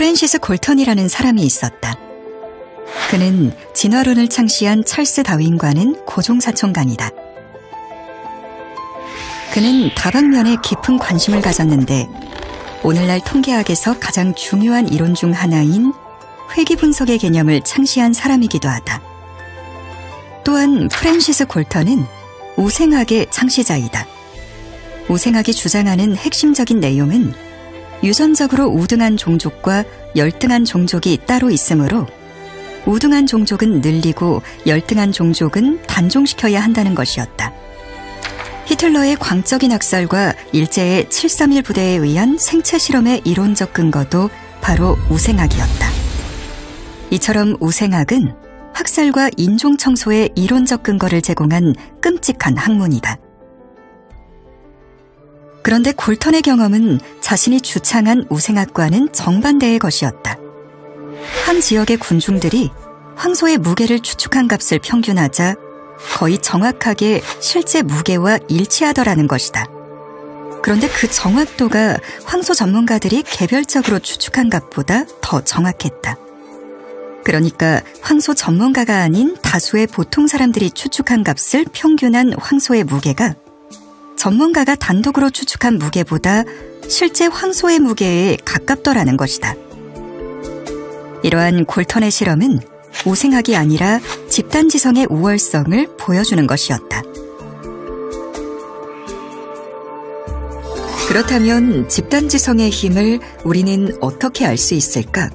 프랜시스 골턴이라는 사람이 있었다. 그는 진화론을 창시한 찰스 다윈과는 고종사촌간이다. 그는 다방면에 깊은 관심을 가졌는데 오늘날 통계학에서 가장 중요한 이론 중 하나인 회귀분석의 개념을 창시한 사람이기도 하다. 또한 프랜시스 골턴은 우생학의 창시자이다. 우생학이 주장하는 핵심적인 내용은 유전적으로 우등한 종족과 열등한 종족이 따로 있으므로 우등한 종족은 늘리고 열등한 종족은 단종시켜야 한다는 것이었다. 히틀러의 광적인 학살과 일제의 7.3.1 부대에 의한 생체 실험의 이론적 근거도 바로 우생학이었다. 이처럼 우생학은 학살과 인종 청소의 이론적 근거를 제공한 끔찍한 학문이다. 그런데 골턴의 경험은 자신이 주창한 우생학과는 정반대의 것이었다. 한 지역의 군중들이 황소의 무게를 추측한 값을 평균하자 거의 정확하게 실제 무게와 일치하더라는 것이다. 그런데 그 정확도가 황소 전문가들이 개별적으로 추측한 값보다 더 정확했다. 그러니까 황소 전문가가 아닌 다수의 보통 사람들이 추측한 값을 평균한 황소의 무게가 전문가가 단독으로 추측한 무게보다 실제 황소의 무게에 가깝더라는 것이다. 이러한 골턴의 실험은 우생학이 아니라 집단지성의 우월성을 보여주는 것이었다. 그렇다면 집단지성의 힘을 우리는 어떻게 알 수 있을까?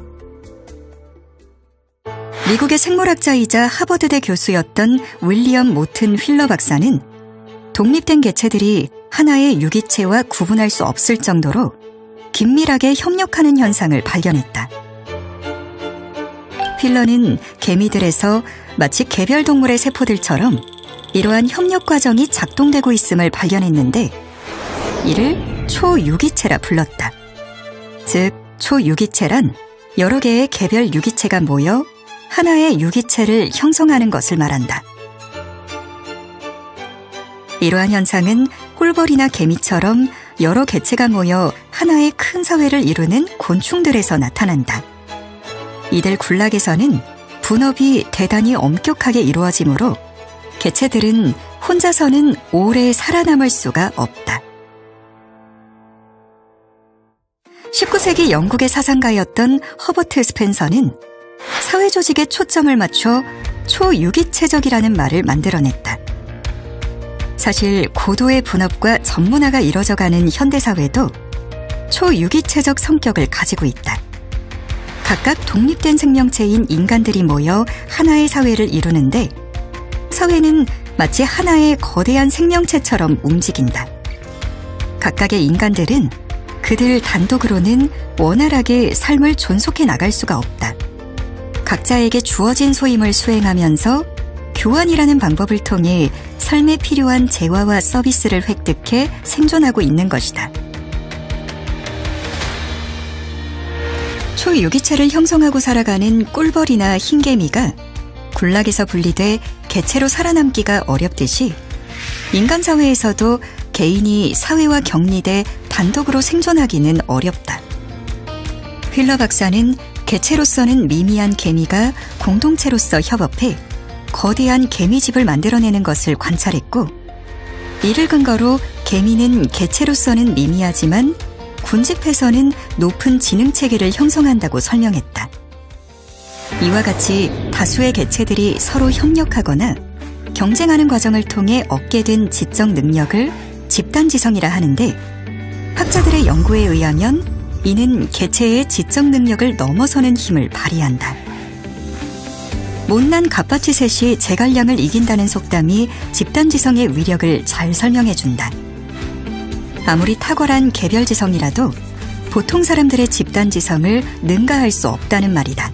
미국의 생물학자이자 하버드대 교수였던 윌리엄 모튼 휠러 박사는 독립된 개체들이 하나의 유기체와 구분할 수 없을 정도로 긴밀하게 협력하는 현상을 발견했다. 휠러는 개미들에서 마치 개별 동물의 세포들처럼 이러한 협력 과정이 작동되고 있음을 발견했는데 이를 초유기체라 불렀다. 즉, 초유기체란 여러 개의 개별 유기체가 모여 하나의 유기체를 형성하는 것을 말한다. 이러한 현상은 꿀벌이나 개미처럼 여러 개체가 모여 하나의 큰 사회를 이루는 곤충들에서 나타난다. 이들 군락에서는 분업이 대단히 엄격하게 이루어지므로 개체들은 혼자서는 오래 살아남을 수가 없다. 19세기 영국의 사상가였던 허버트 스펜서는 사회 조직에 초점을 맞춰 초유기체적이라는 말을 만들어냈다. 사실 고도의 분업과 전문화가 이뤄져가는 현대사회도 초유기체적 성격을 가지고 있다. 각각 독립된 생명체인 인간들이 모여 하나의 사회를 이루는데 사회는 마치 하나의 거대한 생명체처럼 움직인다. 각각의 인간들은 그들 단독으로는 원활하게 삶을 존속해 나갈 수가 없다. 각자에게 주어진 소임을 수행하면서 교환이라는 방법을 통해 삶에 필요한 재화와 서비스를 획득해 생존하고 있는 것이다. 초유기체를 형성하고 살아가는 꿀벌이나 흰개미가 군락에서 분리돼 개체로 살아남기가 어렵듯이 인간 사회에서도 개인이 사회와 격리돼 단독으로 생존하기는 어렵다. 휠러 박사는 개체로서는 미미한 개미가 공동체로서 협업해 거대한 개미집을 만들어내는 것을 관찰했고 이를 근거로 개미는 개체로서는 미미하지만 군집해서는 높은 지능체계를 형성한다고 설명했다. 이와 같이 다수의 개체들이 서로 협력하거나 경쟁하는 과정을 통해 얻게 된 지적 능력을 집단지성이라 하는데 학자들의 연구에 의하면 이는 개체의 지적 능력을 넘어서는 힘을 발휘한다. 못난 갓바치셋이 제갈량을 이긴다는 속담이 집단지성의 위력을 잘 설명해준다. 아무리 탁월한 개별지성이라도 보통 사람들의 집단지성을 능가할 수 없다는 말이다.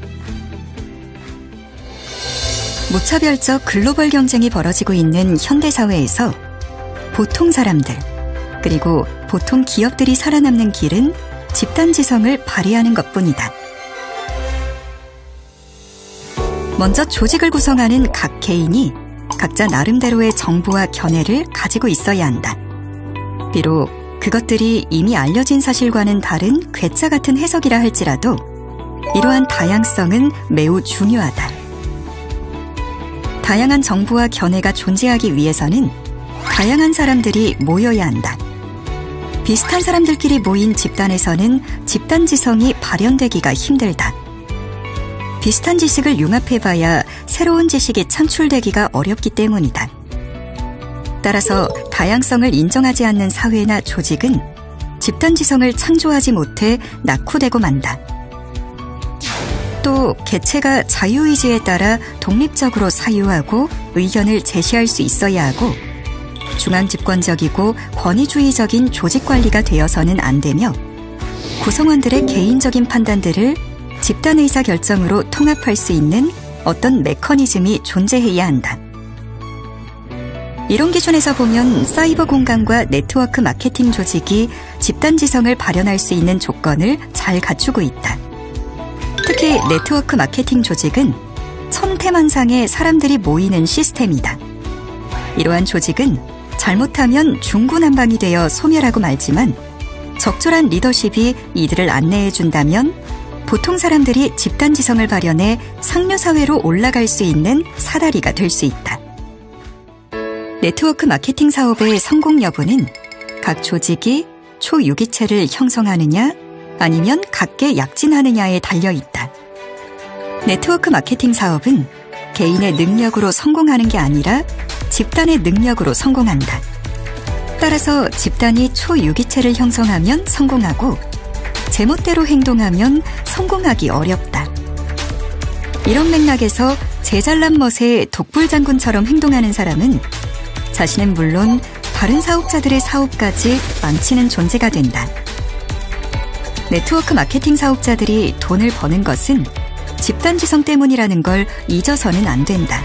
무차별적 글로벌 경쟁이 벌어지고 있는 현대사회에서 보통 사람들, 그리고 보통 기업들이 살아남는 길은 집단지성을 발휘하는 것뿐이다. 먼저 조직을 구성하는 각 개인이 각자 나름대로의 정보와 견해를 가지고 있어야 한다. 비록 그것들이 이미 알려진 사실과는 다른 괴짜 같은 해석이라 할지라도 이러한 다양성은 매우 중요하다. 다양한 정보와 견해가 존재하기 위해서는 다양한 사람들이 모여야 한다. 비슷한 사람들끼리 모인 집단에서는 집단지성이 발현되기가 힘들다. 비슷한 지식을 융합해봐야 새로운 지식이 창출되기가 어렵기 때문이다. 따라서 다양성을 인정하지 않는 사회나 조직은 집단지성을 창조하지 못해 낙후되고 만다. 또 개체가 자유의지에 따라 독립적으로 사유하고 의견을 제시할 수 있어야 하고 중앙집권적이고 권위주의적인 조직관리가 되어서는 안 되며 구성원들의 개인적인 판단들을 집단 의사결정으로 통합할 수 있는 어떤 메커니즘이 존재해야 한다. 이런 기준에서 보면 사이버 공간과 네트워크 마케팅 조직이 집단지성을 발현할 수 있는 조건을 잘 갖추고 있다. 특히 네트워크 마케팅 조직은 천태만상의 사람들이 모이는 시스템이다. 이러한 조직은 잘못하면 중구난방이 되어 소멸하고 말지만 적절한 리더십이 이들을 안내해준다면 보통 사람들이 집단지성을 발현해 상류사회로 올라갈 수 있는 사다리가 될 수 있다. 네트워크 마케팅 사업의 성공 여부는 각 조직이 초유기체를 형성하느냐 아니면 각계 약진하느냐에 달려있다. 네트워크 마케팅 사업은 개인의 능력으로 성공하는 게 아니라 집단의 능력으로 성공한다. 따라서 집단이 초유기체를 형성하면 성공하고 제멋대로 행동하면 성공하기 어렵다. 이런 맥락에서 제잘난 멋의 독불장군처럼 행동하는 사람은 자신은 물론 다른 사업자들의 사업까지 망치는 존재가 된다. 네트워크 마케팅 사업자들이 돈을 버는 것은 집단지성 때문이라는 걸 잊어서는 안 된다.